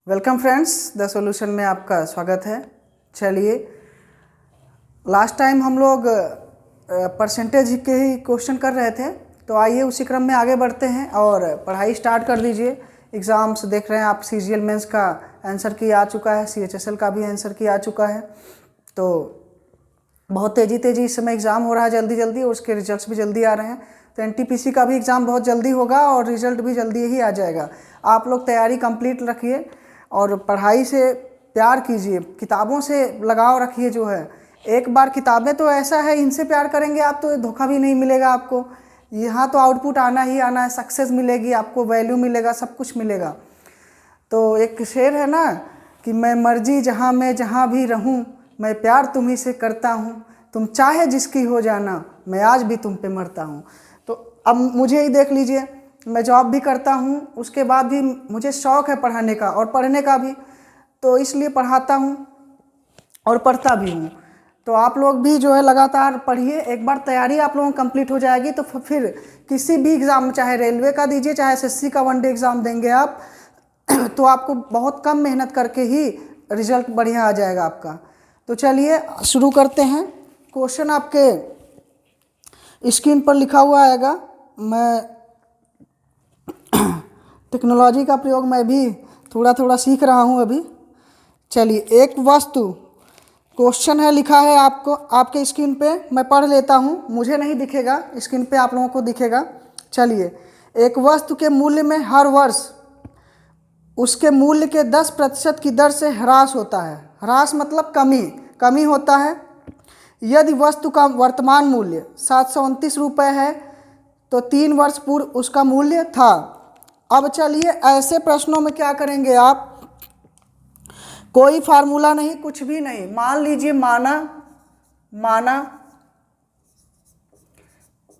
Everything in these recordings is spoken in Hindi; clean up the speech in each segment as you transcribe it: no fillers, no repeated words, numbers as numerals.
वेलकम फ्रेंड्स, द सॉल्यूशन में आपका स्वागत है। चलिए, लास्ट टाइम हम लोग परसेंटेज के ही क्वेश्चन कर रहे थे, तो आइए उसी क्रम में आगे बढ़ते हैं और पढ़ाई स्टार्ट कर दीजिए। एग्ज़ाम्स देख रहे हैं आप, सीजीएल मेंस का आंसर की आ चुका है, सीएचएसएल का भी आंसर की आ चुका है। तो बहुत तेज़ी इस समय एग्ज़ाम हो रहा है, जल्दी और उसके रिजल्ट्स भी जल्दी आ रहे हैं। तो एनटीपीसी का भी एग्ज़ाम बहुत जल्दी होगा और रिजल्ट भी जल्दी ही आ जाएगा। आप लोग तैयारी कंप्लीट रखिए और पढ़ाई से प्यार कीजिए, किताबों से लगाव रखिए। जो है एक बार किताबें तो ऐसा है, इनसे प्यार करेंगे आप तो धोखा भी नहीं मिलेगा आपको। यहाँ तो आउटपुट आना ही आना है, सक्सेस मिलेगी आपको, वैल्यू मिलेगा, सब कुछ मिलेगा। तो एक शेर है ना कि मैं मर्जी जहाँ भी रहूँ, मैं प्यार तुम्ही से करता हूँ, तुम चाहे जिसकी हो जाना, मैं आज भी तुम पे मरता हूँ। तो अब मुझे ही देख लीजिए, मैं जॉब भी करता हूँ, उसके बाद भी मुझे शौक़ है पढ़ाने का और पढ़ने का भी, तो इसलिए पढ़ाता हूँ और पढ़ता भी हूँ। तो आप लोग भी जो है लगातार पढ़िए। एक बार तैयारी आप लोगों की कंप्लीट हो जाएगी तो फिर किसी भी एग्ज़ाम, चाहे रेलवे का दीजिए, चाहे एसएससी का वनडे एग्ज़ाम देंगे आप तो आपको बहुत कम मेहनत करके ही रिजल्ट बढ़िया आ जाएगा आपका। तो चलिए शुरू करते हैं। क्वेश्चन आपके स्क्रीन पर लिखा हुआ आएगा। मैं टेक्नोलॉजी का प्रयोग मैं भी थोड़ा सीख रहा हूँ अभी। चलिए, एक वस्तु, क्वेश्चन है, लिखा है आपको आपके स्क्रीन पे, मैं पढ़ लेता हूँ, मुझे नहीं दिखेगा, स्क्रीन पे आप लोगों को दिखेगा। चलिए, एक वस्तु के मूल्य में हर वर्ष उसके मूल्य के 10% की दर से ह्रास होता है। ह्रास मतलब कमी होता है। यदि वस्तु का वर्तमान मूल्य 729 रुपये है तो 3 वर्ष पूर्व उसका मूल्य था। अब चलिए, ऐसे प्रश्नों में क्या करेंगे आप, कोई फार्मूला नहीं, कुछ भी नहीं। मान लीजिए, माना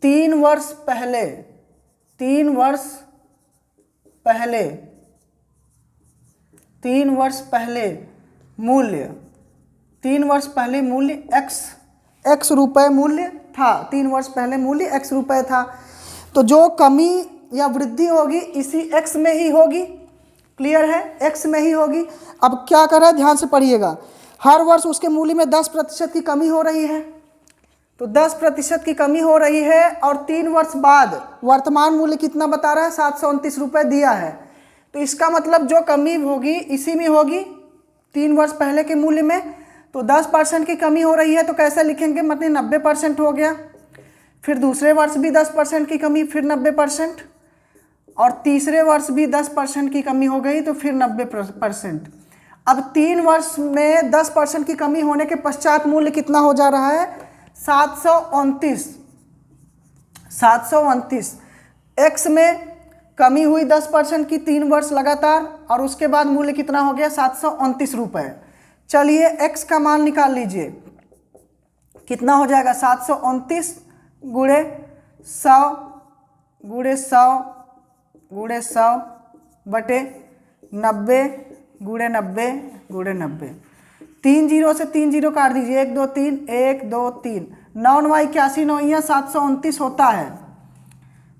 3 वर्ष पहले मूल्य 3 वर्ष पहले मूल्य x रुपये मूल्य था। 3 वर्ष पहले मूल्य x रुपये था। तो जो कमी या वृद्धि होगी इसी x में ही होगी। क्लियर है, x में ही होगी। अब क्या करें, ध्यान से पढ़िएगा। हर वर्ष उसके मूल्य में 10% की कमी हो रही है, तो 10% की कमी हो रही है और 3 वर्ष बाद वर्तमान मूल्य कितना बता रहा है, 729 रुपये दिया है। तो इसका मतलब जो कमी होगी इसी में होगी, 3 वर्ष पहले के मूल्य में। तो 10% की कमी हो रही है तो कैसे लिखेंगे, मतलब 90% हो गया। फिर दूसरे वर्ष भी 10% की कमी, फिर 90%, और तीसरे वर्ष भी 10% की कमी हो गई तो फिर 90%। अब 3 वर्ष में 10% की कमी होने के पश्चात मूल्य कितना हो जा रहा है, 729। एक्स में कमी हुई 10% की 3 वर्ष लगातार, और उसके बाद मूल्य कितना हो गया, 729 रुपये। चलिए, एक्स का मान निकाल लीजिए, कितना हो जाएगा, 729 गुणे 100 बटे 90 गुणे 90। 3 जीरो से 3 जीरो काट दीजिए, 1 2 3 9 9 81 9 729 होता है।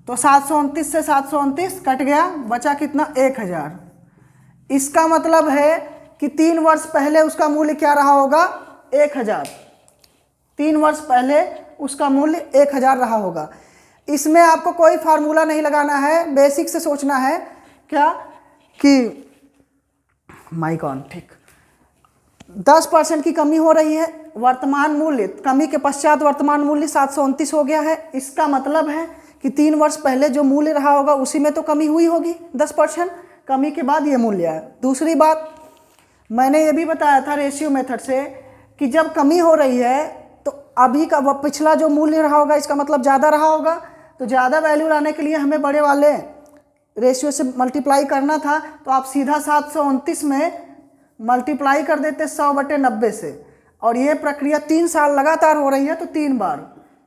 तो 729 से 729 कट गया, बचा कितना, 1000। इसका मतलब है कि 3 वर्ष पहले उसका मूल्य क्या रहा होगा, 1000। 3 वर्ष पहले उसका मूल्य 1000 रहा होगा। इसमें आपको कोई फार्मूला नहीं लगाना है, बेसिक से सोचना है क्या कि माइक ऑन, ठीक। 10% की कमी हो रही है, वर्तमान मूल्य, कमी के पश्चात वर्तमान मूल्य 729 हो गया है। इसका मतलब है कि 3 वर्ष पहले जो मूल्य रहा होगा उसी में तो कमी हुई होगी, 10% कमी के बाद ये मूल्य है। दूसरी बात, मैंने ये भी बताया था रेशियो मेथड से कि जब कमी हो रही है तो अभी का पिछला जो मूल्य रहा होगा इसका मतलब ज़्यादा रहा होगा। तो ज़्यादा वैल्यू लाने के लिए हमें बड़े वाले रेशियो से मल्टीप्लाई करना था, तो आप सीधा 729 में मल्टीप्लाई कर देते 100/90 से। और ये प्रक्रिया 3 साल लगातार हो रही है, तो 3 बार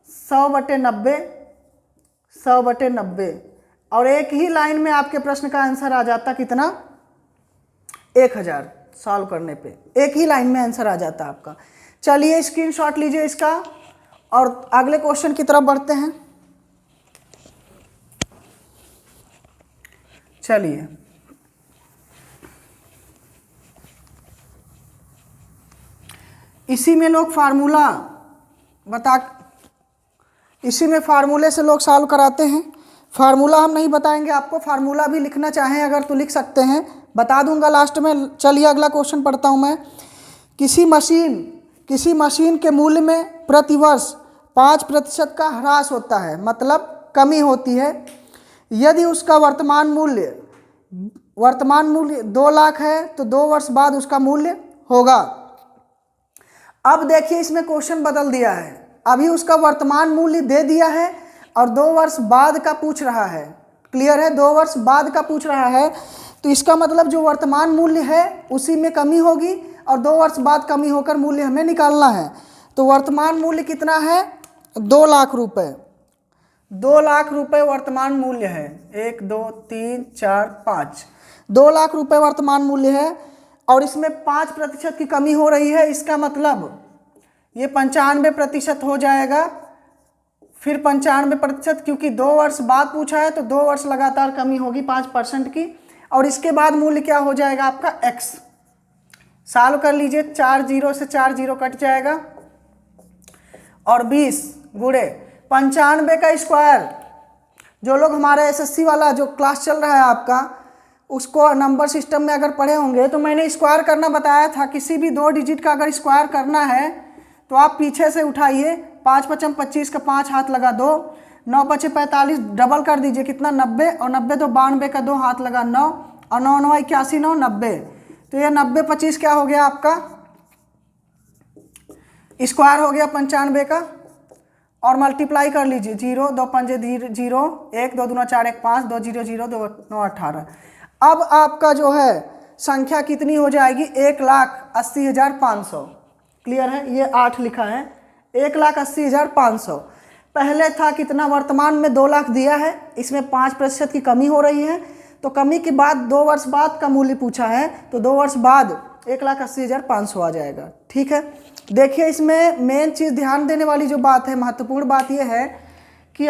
100/90 और एक ही लाइन में आपके प्रश्न का आंसर आ जाता, कितना, 1000। सॉल्व करने पे एक ही लाइन में आंसर आ जाता आपका। चलिए, स्क्रीनशॉट लीजिए इसका और अगले क्वेश्चन की तरफ बढ़ते हैं। चलिए, इसी में लोग फार्मूला इसी में फार्मूले से लोग सॉल्व कराते हैं। फार्मूला हम नहीं बताएंगे आपको, फार्मूला भी लिखना चाहें अगर तो लिख सकते हैं, बता दूंगा लास्ट में। चलिए अगला क्वेश्चन पढ़ता हूं मैं। किसी मशीन के मूल्य में प्रतिवर्ष 5% का ह्रास होता है, मतलब कमी होती है। यदि उसका वर्तमान मूल्य 2 लाख है तो 2 वर्ष बाद उसका मूल्य होगा। अब देखिए इसमें क्वेश्चन बदल दिया है, अभी उसका वर्तमान मूल्य दे दिया है और 2 वर्ष बाद का पूछ रहा है। क्लियर है, 2 वर्ष बाद का पूछ रहा है, तो इसका मतलब जो वर्तमान मूल्य है उसी में कमी होगी और 2 वर्ष बाद कमी होकर मूल्य हमें निकालना है। तो वर्तमान मूल्य कितना है? 2 लाख रुपए। 2 लाख रुपए वर्तमान मूल्य है। 1 2 3 4 5, 2 लाख रुपए वर्तमान मूल्य है और इसमें 5% की कमी हो रही है। इसका मतलब ये 95% हो जाएगा, फिर 95%, क्योंकि 2 वर्ष बाद पूछा है तो 2 वर्ष लगातार कमी होगी 5% की, और इसके बाद मूल्य क्या हो जाएगा आपका x। सॉल्व कर लीजिए, 4 0 से 4 0 कट जाएगा और 20 गुणे 95 का स्क्वायर। जो लोग हमारे एसएससी वाला जो क्लास चल रहा है आपका, उसको नंबर सिस्टम में अगर पढ़े होंगे तो मैंने स्क्वायर करना बताया था। किसी भी 2 डिजिट का अगर स्क्वायर करना है तो आप पीछे से उठाइए, 5 5 25 का 5 हाथ लगा 2, 9 5 45 डबल कर दीजिए, कितना 90, और 90 तो 92 का 2 हाथ लगा 9, और 9 9 81 9 90। तो ये 90 25 क्या हो गया आपका स्क्वायर हो गया 95 का, और मल्टीप्लाई कर लीजिए, 0 2 5 0 1 2 2 4 1 5 2 0 0 2 9 18। अब आपका जो है संख्या कितनी हो जाएगी? 1,80,500। क्लियर है, ये 8 लिखा है, 1,80,500। पहले था कितना? वर्तमान में 2 लाख दिया है, इसमें 5% की कमी हो रही है, तो कमी के बाद 2 वर्ष बाद का मूल्य पूछा है, तो 2 वर्ष बाद 1,80,500 आ जाएगा। ठीक है, देखिए इसमें मेन चीज़ ध्यान देने वाली जो बात है, महत्वपूर्ण बात यह है कि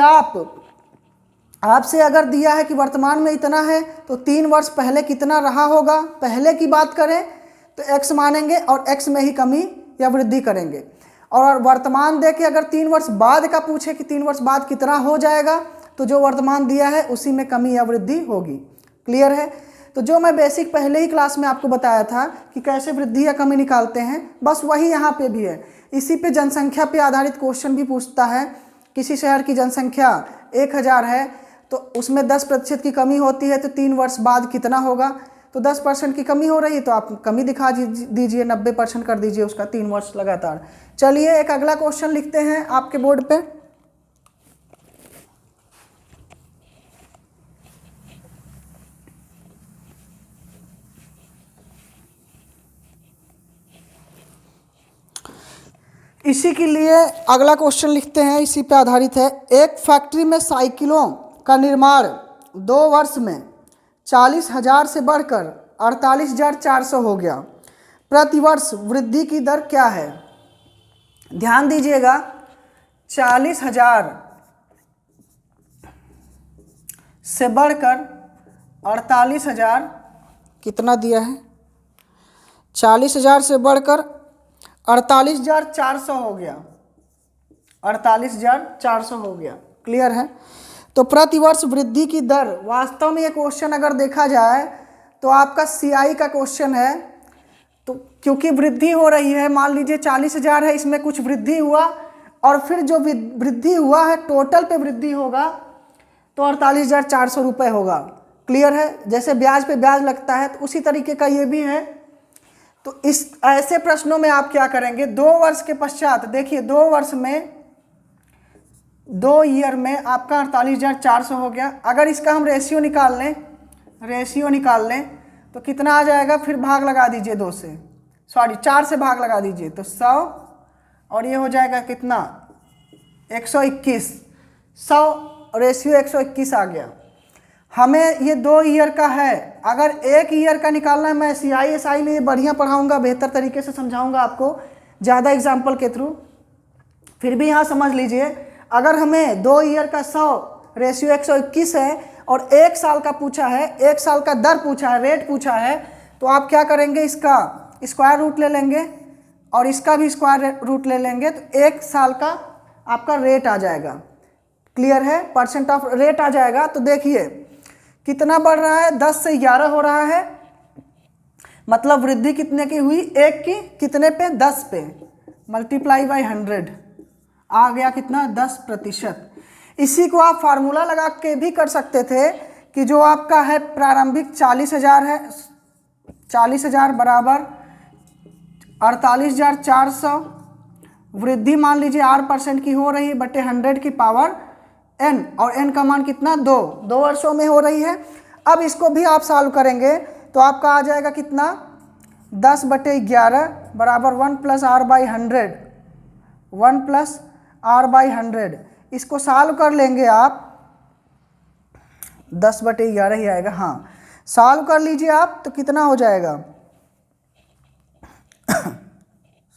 आपसे अगर दिया है कि वर्तमान में इतना है तो 3 वर्ष पहले कितना रहा होगा, पहले की बात करें तो x मानेंगे और x में ही कमी या वृद्धि करेंगे। और वर्तमान दे के अगर 3 वर्ष बाद का पूछे कि 3 वर्ष बाद कितना हो जाएगा, तो जो वर्तमान दिया है उसी में कमी या वृद्धि होगी। क्लियर है, तो जो मैं बेसिक पहले ही क्लास में आपको बताया था कि कैसे वृद्धि या कमी निकालते हैं, बस वही यहाँ पे भी है। इसी पे जनसंख्या पे आधारित क्वेश्चन भी पूछता है। किसी शहर की जनसंख्या 1000 है तो उसमें 10% की कमी होती है, तो 3 वर्ष बाद कितना होगा? तो 10% की कमी हो रही है तो आप कमी दिखा दीजिए, 90% कर दीजिए उसका 3 वर्ष लगातार। चलिए एक अगला क्वेश्चन लिखते हैं आपके बोर्ड पे। इसी के लिए अगला क्वेश्चन लिखते हैं, इसी पे आधारित है। एक फैक्ट्री में साइकिलों का निर्माण 2 वर्ष में 40,000 से बढ़कर 48,400 हो गया। प्रतिवर्ष वृद्धि की दर क्या है? ध्यान दीजिएगा, 40,000 से बढ़कर 48,000 कितना दिया है? 40,000 से बढ़कर 48,400 हो गया, 48,400 हो गया। क्लियर है, तो प्रतिवर्ष वृद्धि की दर, वास्तव में ये क्वेश्चन अगर देखा जाए तो आपका सीआई का क्वेश्चन है। तो क्योंकि वृद्धि हो रही है, मान लीजिए 40,000 है, इसमें कुछ वृद्धि हुआ और फिर जो वृद्धि हुआ है टोटल पे वृद्धि होगा तो 48,400 रुपये होगा। क्लियर है, जैसे ब्याज पे ब्याज लगता है तो उसी तरीके का ये भी है। तो इस ऐसे प्रश्नों में आप क्या करेंगे? 2 वर्ष के पश्चात, देखिए 2 वर्ष में 2 ईयर में आपका 48,400 हो गया। अगर इसका हम रेशियो निकाल लें तो कितना आ जाएगा? फिर भाग लगा दीजिए 2 से, सॉरी 4 से भाग लगा दीजिए तो 100, और ये हो जाएगा कितना? 121। 100 रेशियो 121 आ गया। हमें ये 2 ईयर का है, अगर 1 ईयर का निकालना है, मैं CISI में ये बढ़िया पढ़ाऊंगा, बेहतर तरीके से समझाऊंगा आपको ज़्यादा एग्जाम्पल के थ्रू। फिर भी यहाँ समझ लीजिए, अगर हमें 2 ईयर का 100 रेशियो 121 है और 1 साल का पूछा है, 1 साल का दर पूछा है, रेट पूछा है, तो आप क्या करेंगे? इसका स्क्वायर रूट ले लेंगे और इसका भी स्क्वायर रूट ले लेंगे तो 1 साल का आपका रेट आ जाएगा। क्लियर है? परसेंट ऑफ रेट आ जाएगा। तो देखिए कितना बढ़ रहा है, 10 से 11 हो रहा है, मतलब वृद्धि कितने की हुई, 1 की कितने पे, 10 पे, मल्टीप्लाई बाई 100 आ गया कितना, 10%। इसी को आप फार्मूला लगा के भी कर सकते थे कि जो आपका है प्रारंभिक 40,000 है, 40,000 बराबर 48,400, वृद्धि मान लीजिए 8% की हो रही है बटे 100 की पावर n, और n का मान कितना, 2 वर्षों में हो रही है। अब इसको भी आप सॉल्व करेंगे तो आपका आ जाएगा कितना, 10/11 बराबर 1 + r/100, 1 + r/100। इसको सॉल्व कर लेंगे आप, 10/11 ही आएगा, हाँ सॉल्व कर लीजिए आप तो कितना हो जाएगा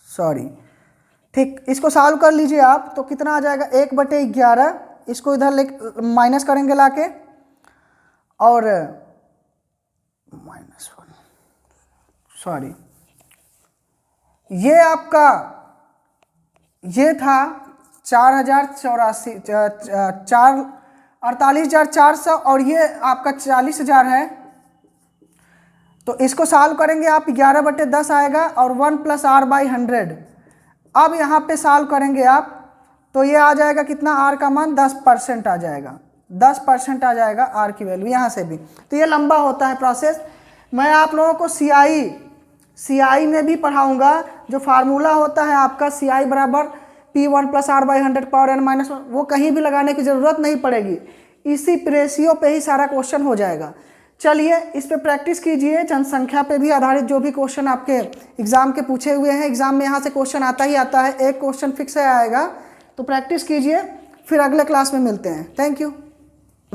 सॉरी, ठीक, इसको सॉल्व कर लीजिए आप तो कितना आ जाएगा, 1/11, इसको इधर ले माइनस करेंगे लाके, और -1, सॉरी, ये आपका ये था 48,400 और ये आपका 40,000 है। तो इसको सॉल्व करेंगे आप, 11/10 आएगा और 1 + r/100। अब यहाँ पे सॉल्व करेंगे आप तो ये आ जाएगा कितना, r का मान 10% आ जाएगा, 10% आ जाएगा r की वैल्यू यहाँ से भी। तो ये लंबा होता है प्रोसेस। मैं आप लोगों को CI में भी पढ़ाऊँगा, जो फार्मूला होता है आपका CI बराबर P1 + r/100 पावर n - 1, वो कहीं भी लगाने की ज़रूरत नहीं पड़ेगी, इसी रेशियो पे ही सारा क्वेश्चन हो जाएगा। चलिए इस पे प्रैक्टिस कीजिए, जनसंख्या पे भी आधारित जो भी क्वेश्चन आपके एग्ज़ाम के पूछे हुए हैं, एग्ज़ाम में यहाँ से क्वेश्चन आता ही आता है, एक क्वेश्चन फिक्स आएगा, तो प्रैक्टिस कीजिए। फिर अगले क्लास में मिलते हैं। Thank you.